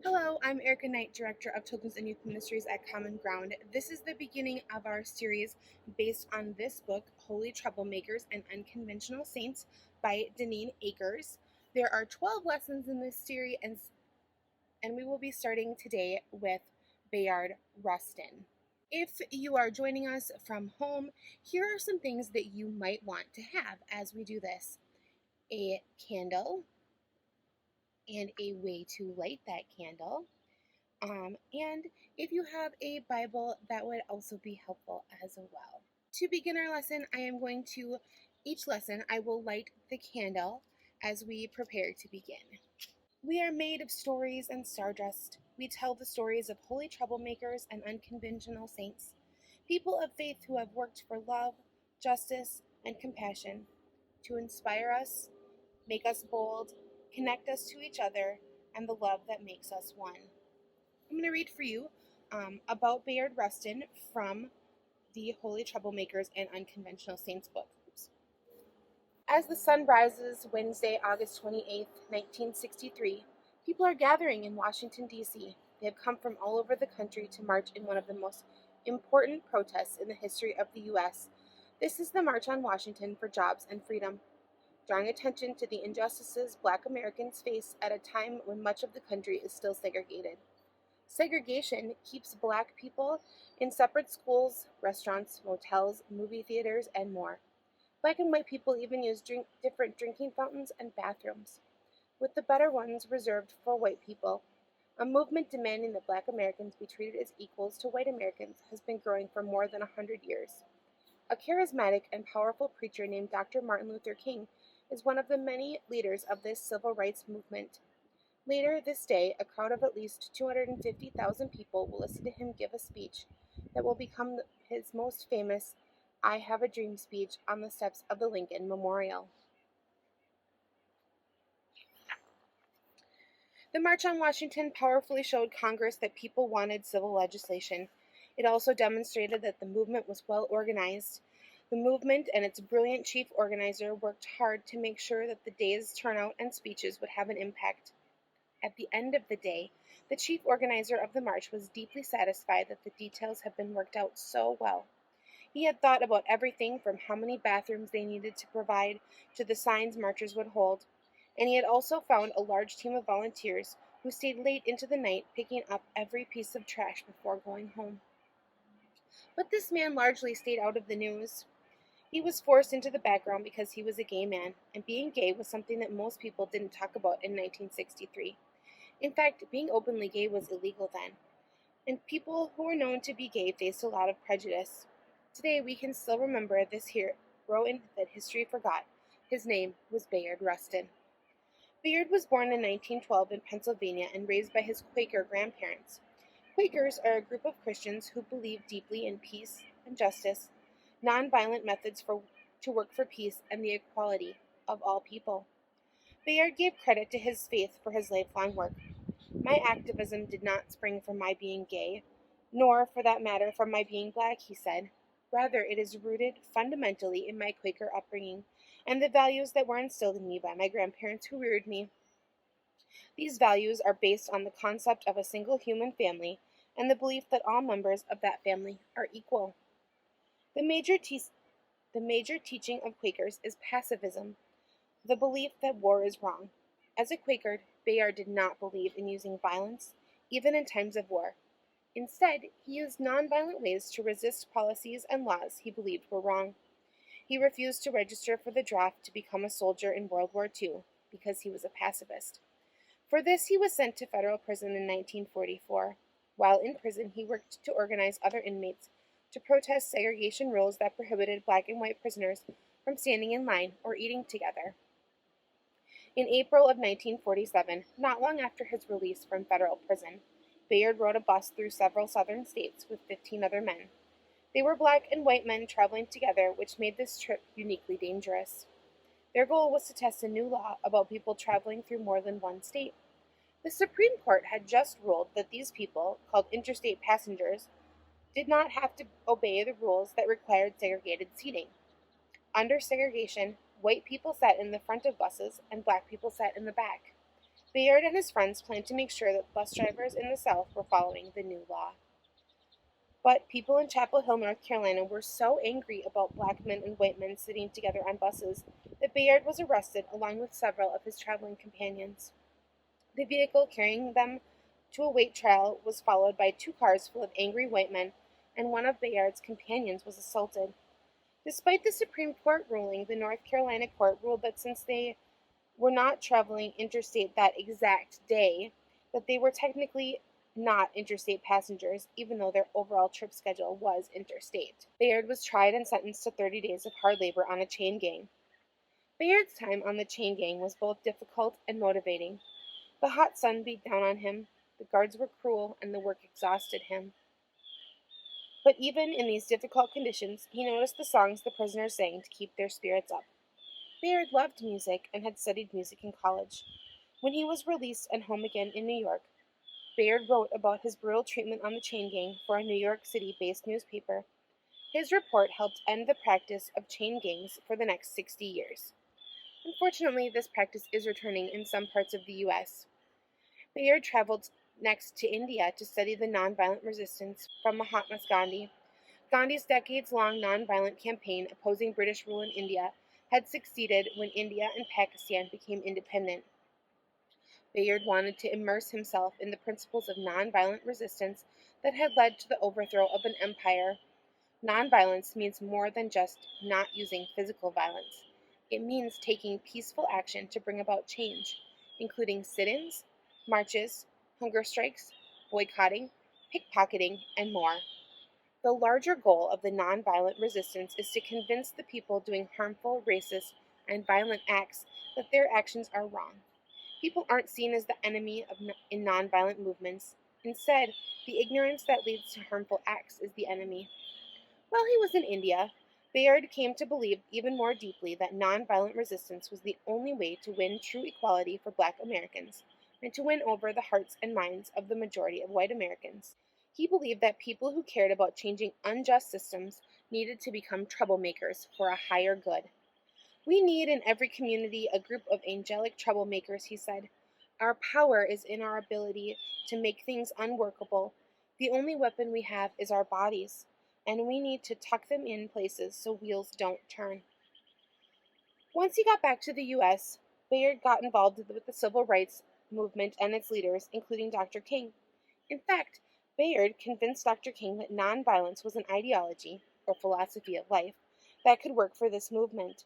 Hello, I'm Erica Knight, Director of Children's and Youth Ministries at Common Ground. This is the beginning of our series based on this book, Holy Troublemakers and Unconventional Saints by Deneen Akers. There are 12 lessons in this series, and we will be starting today with Bayard Rustin. If you are joining us from home, here are some things that you might want to have as we do this: a candle and a way to light that candle. And if you have a Bible, that would also be helpful as well. To begin our lesson, each lesson, I will light the candle as we prepare to begin. We are made of stories and stardust. We tell the stories of holy troublemakers and unconventional saints, people of faith who have worked for love, justice, and compassion to inspire us, make us bold, connect us to each other, and the love that makes us one. I'm going to read for you about Bayard Rustin from the Holy Troublemakers and Unconventional Saints book. Oops. As the sun rises Wednesday, August 28th, 1963, people are gathering in Washington, D.C. They have come from all over the country to march in one of the most important protests in the history of the U.S. This is the March on Washington for Jobs and Freedom, drawing attention to the injustices Black Americans face at a time when much of the country is still segregated. Segregation keeps Black people in separate schools, restaurants, motels, movie theaters, and more. Black and white people even use different drinking fountains and bathrooms, with the better ones reserved for white people. A movement demanding that Black Americans be treated as equals to white Americans has been growing for more than 100 years. A charismatic and powerful preacher named Dr. Martin Luther King is one of the many leaders of this civil rights movement. Later this day, a crowd of at least 250,000 people will listen to him give a speech that will become his most famous I Have a Dream speech on the steps of the Lincoln Memorial. The March on Washington powerfully showed Congress that people wanted civil legislation. It also demonstrated that the movement was well organized. The movement and its brilliant chief organizer worked hard to make sure that the day's turnout and speeches would have an impact. At the end of the day, the chief organizer of the march was deeply satisfied that the details had been worked out so well. He had thought about everything from how many bathrooms they needed to provide to the signs marchers would hold, and he had also found a large team of volunteers who stayed late into the night picking up every piece of trash before going home. But this man largely stayed out of the news. He was forced into the background because he was a gay man, and being gay was something that most people didn't talk about in 1963. In fact, being openly gay was illegal then, and people who were known to be gay faced a lot of prejudice. Today, we can still remember this hero that history forgot. His name was Bayard Rustin. Bayard was born in 1912 in Pennsylvania and raised by his Quaker grandparents. Quakers are a group of Christians who believe deeply in peace and justice, nonviolent methods to work for peace, and the equality of all people. Bayard gave credit to his faith for his lifelong work. My activism did not spring from my being gay, nor, for that matter, from my being Black, he said. Rather, it is rooted fundamentally in my Quaker upbringing and the values that were instilled in me by my grandparents who reared me. These values are based on the concept of a single human family and the belief that all members of that family are equal. The major teaching of Quakers is pacifism, the belief that war is wrong. As a Quaker, Bayard did not believe in using violence, even in times of war. Instead, he used nonviolent ways to resist policies and laws he believed were wrong. He refused to register for the draft to become a soldier in World War II because he was a pacifist. For this, he was sent to federal prison in 1944. While in prison, he worked to organize other inmates to protest segregation rules that prohibited Black and white prisoners from standing in line or eating together. In April of 1947, not long after his release from federal prison, Bayard rode a bus through several southern states with 15 other men. They were Black and white men traveling together, which made this trip uniquely dangerous. Their goal was to test a new law about people traveling through more than one state. The Supreme Court had just ruled that these people, called interstate passengers, did not have to obey the rules that required segregated seating. Under segregation, white people sat in the front of buses and Black people sat in the back. Bayard and his friends planned to make sure that bus drivers in the South were following the new law. But people in Chapel Hill, North Carolina were so angry about black men and white men sitting together on buses that Bayard was arrested along with several of his traveling companions. The vehicle carrying them to await trial was followed by 2 cars full of angry white men, and one of Bayard's companions was assaulted. Despite the Supreme Court ruling, the North Carolina court ruled that since they were not traveling interstate that exact day, that they were technically not interstate passengers, even though their overall trip schedule was interstate. Bayard was tried and sentenced to 30 days of hard labor on a chain gang. Bayard's time on the chain gang was both difficult and motivating. The hot sun beat down on him, the guards were cruel, and the work exhausted him. But even in these difficult conditions, he noticed the songs the prisoners sang to keep their spirits up. Bayard loved music and had studied music in college. When he was released and home again in New York, Bayard wrote about his brutal treatment on the chain gang for a New York City-based newspaper. His report helped end the practice of chain gangs for the next 60 years. Unfortunately, this practice is returning in some parts of the U.S. Bayard traveled next to India to study the nonviolent resistance from Mahatma Gandhi. Gandhi's decades-long nonviolent campaign opposing British rule in India had succeeded when India and Pakistan became independent. Bayard wanted to immerse himself in the principles of nonviolent resistance that had led to the overthrow of an empire. Nonviolence means more than just not using physical violence. It means taking peaceful action to bring about change, including sit-ins, marches, hunger strikes, boycotting, pickpocketing, and more. The larger goal of the nonviolent resistance is to convince the people doing harmful, racist, and violent acts that their actions are wrong. People aren't seen as the enemy in nonviolent movements. Instead, the ignorance that leads to harmful acts is the enemy. While he was in India, Bayard came to believe even more deeply that nonviolent resistance was the only way to win true equality for Black Americans and to win over the hearts and minds of the majority of white Americans. He believed that people who cared about changing unjust systems needed to become troublemakers for a higher good. We need in every community a group of angelic troublemakers, he said. Our power is in our ability to make things unworkable. The only weapon we have is our bodies, and we need to tuck them in places so wheels don't turn. Once he got back to the U.S., Bayard got involved with the civil rights movement and its leaders, including Dr. King. In fact, Bayard convinced Dr. King that nonviolence was an ideology, or philosophy of life, that could work for this movement.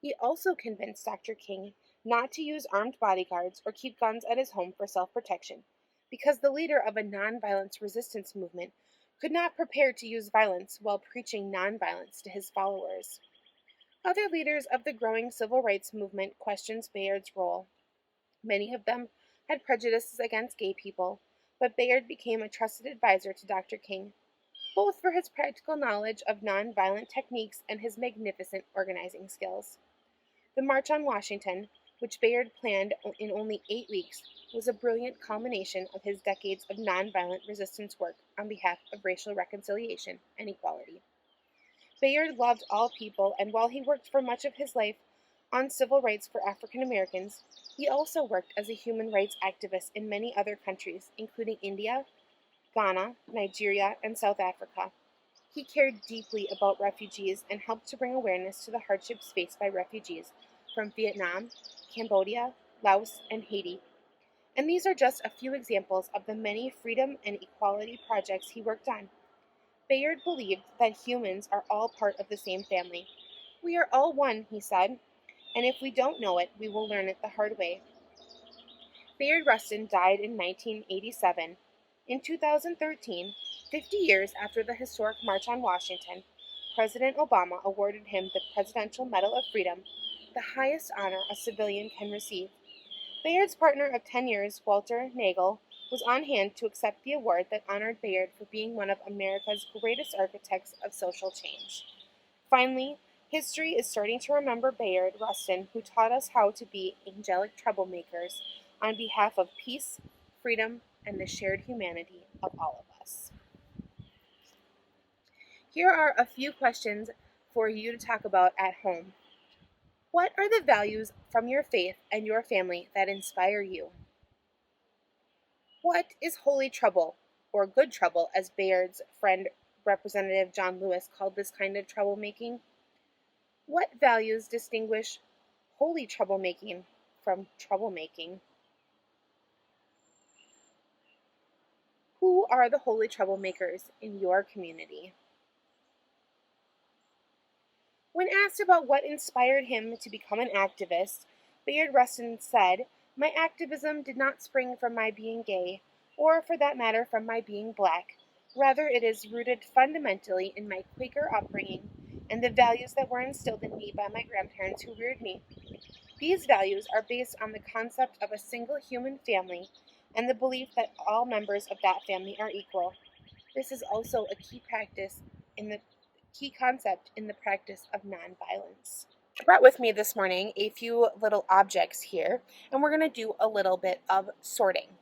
He also convinced Dr. King not to use armed bodyguards or keep guns at his home for self-protection, because the leader of a nonviolence resistance movement could not prepare to use violence while preaching nonviolence to his followers. Other leaders of the growing civil rights movement questioned Bayard's role. Many of them had prejudices against gay people, but Bayard became a trusted advisor to Dr. King, both for his practical knowledge of nonviolent techniques and his magnificent organizing skills. The March on Washington, which Bayard planned in only 8 weeks, was a brilliant culmination of his decades of nonviolent resistance work on behalf of racial reconciliation and equality. Bayard loved all people, and while he worked for much of his life on civil rights for African Americans, he also worked as a human rights activist in many other countries, including India, Ghana, Nigeria, and South Africa. He cared deeply about refugees and helped to bring awareness to the hardships faced by refugees from Vietnam, Cambodia, Laos, and Haiti. And these are just a few examples of the many freedom and equality projects he worked on. Bayard believed that humans are all part of the same family. We are all one, he said, and if we don't know it, we will learn it the hard way. Bayard Rustin died in 1987. In 2013, 50 years after the historic March on Washington, President Obama awarded him the Presidential Medal of Freedom, the highest honor a civilian can receive. Bayard's partner of 10 years, Walter Nagel, was on hand to accept the award that honored Bayard for being one of America's greatest architects of social change. Finally, history is starting to remember Bayard Rustin, who taught us how to be angelic troublemakers on behalf of peace, freedom, and the shared humanity of all of us. Here are a few questions for you to talk about at home. What are the values from your faith and your family that inspire you? What is holy trouble, or good trouble, as Bayard's friend Representative John Lewis called this kind of troublemaking? What values distinguish holy troublemaking from troublemaking? Who are the holy troublemakers in your community? When asked about what inspired him to become an activist, Bayard Rustin said, "My activism did not spring from my being gay, or for that matter from my being black. Rather, it is rooted fundamentally in my Quaker upbringing and the values that were instilled in me by my grandparents who reared me. These values are based on the concept of a single human family and the belief that all members of that family are equal. This is also a key concept in the practice of nonviolence." I brought with me this morning a few little objects here, and we're going to do a little bit of sorting.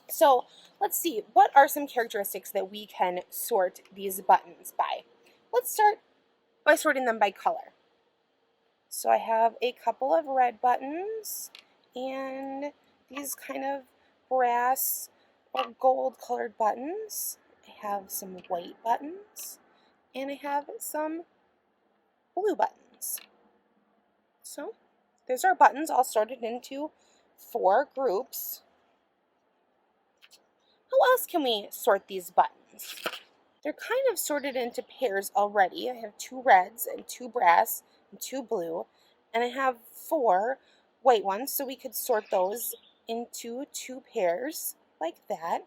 So let's see, what are some characteristics that we can sort these buttons by? Let's start by sorting them by color. So I have a couple of red buttons and these kind of brass or gold colored buttons. I have some white buttons and I have some blue buttons. So there's our buttons all sorted into 4 groups. How else can we sort these buttons? They're kind of sorted into pairs already. I have 2 reds and 2 brass and 2 blue, and I have 4 white ones, so we could sort those into 2 pairs like that.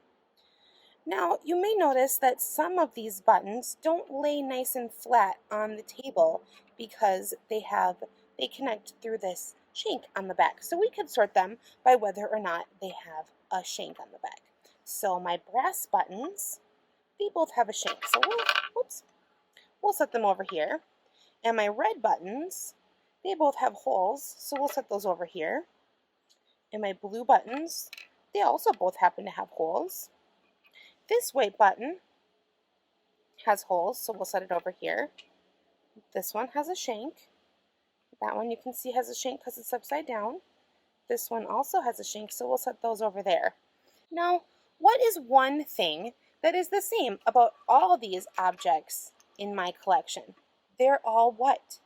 Now, you may notice that some of these buttons don't lay nice and flat on the table because they connect through this shank on the back. So we could sort them by whether or not they have a shank on the back. So my brass buttons, they both have a shank. So we'll set them over here. And my red buttons, they both have holes, so we'll set those over here. And my blue buttons, they also both happen to have holes. This white button has holes, so we'll set it over here. This one has a shank. That one you can see has a shank because it's upside down. This one also has a shank, so we'll set those over there. Now, what is one thing that is the same about all these objects in my collection? They're all what?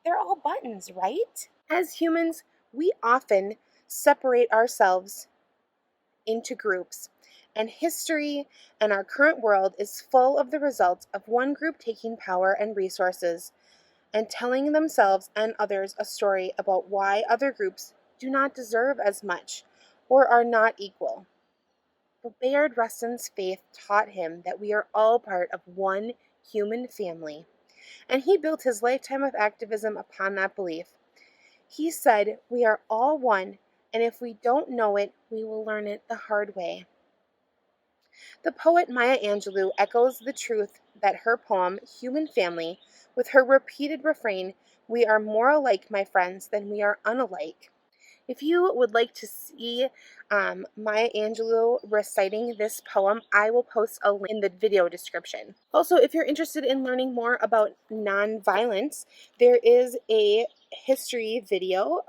They're all buttons, right? As humans, we often separate ourselves into groups, and history and our current world is full of the results of one group taking power and resources and telling themselves and others a story about why other groups do not deserve as much or are not equal. But Bayard Rustin's faith taught him that we are all part of one human family, and he built his lifetime of activism upon that belief. He said, "We are all one, and if we don't know it, we will learn it the hard way." The poet Maya Angelou echoes the truth that her poem, Human Family, with her repeated refrain, "We are more alike, my friends, than we are unalike." If you would like to see Maya Angelou reciting this poem, I will post a link in the video description. Also, if you're interested in learning more about nonviolence, there is a history video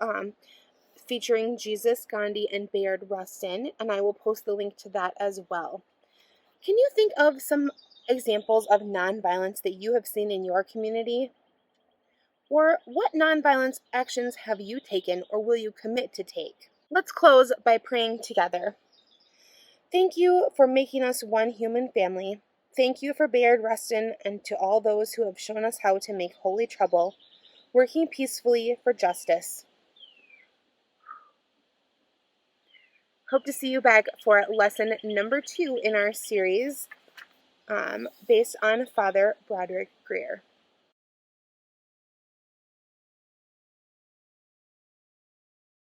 featuring Jesus, Gandhi, and Bayard Rustin, and I will post the link to that as well. Can you think of some examples of nonviolence that you have seen in your community? Or what nonviolence actions have you taken or will you commit to take? Let's close by praying together. Thank you for making us one human family. Thank you for Bayard Rustin and to all those who have shown us how to make holy trouble, working peacefully for justice. Hope to see you back for lesson number 2 in our series based on Father Broderick Greer.